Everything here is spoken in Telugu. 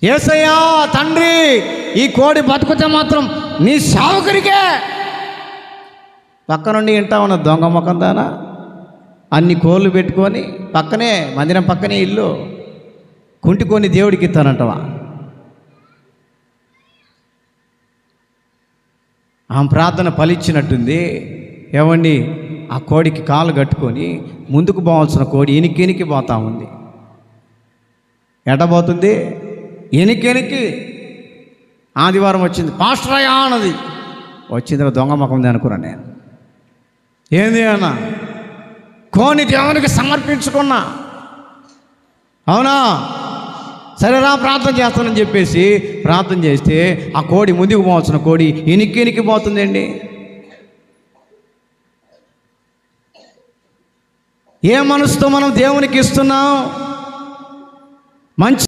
యేసయ్యా తండ్రి, ఈ కోడి బతుకుతే మాత్రం నీ సేవకుడికే. పక్క నుండి వింటా ఉన్న దొంగ ముఖం దానా, అన్ని కోళ్ళు పెట్టుకొని పక్కనే మందిరం పక్కనే ఇల్లు కుంటుకొని దేవుడికి ఇస్తానంటవా? ఆమె ప్రార్థన ఫలించినట్టుంది. ఏమండి, ఆ కోడికి కాలు కట్టుకొని ముందుకు పోవాల్సిన కోడి ఎనికి పోతా ఉంది. ఎటబోతుంది? ఎనికి. ఆదివారం వచ్చింది, పాస్టర్ అయ్యా అన్నది. వచ్చింది దొంగ ముఖంది అనుకున్నాను నేను. ఏంది అన్న? కోని దేవునికి సమర్పించుకున్నా. అవునా? సరేరా ప్రార్థన చేస్తానని చెప్పేసి ప్రార్థన చేస్తే ఆ కోడి ముందుకు పోవాల్సిన కోడి ఎనికి పోతుందండి. ఏ మనసుతో మనం దేవునికి ఇస్తున్నాం? మంచి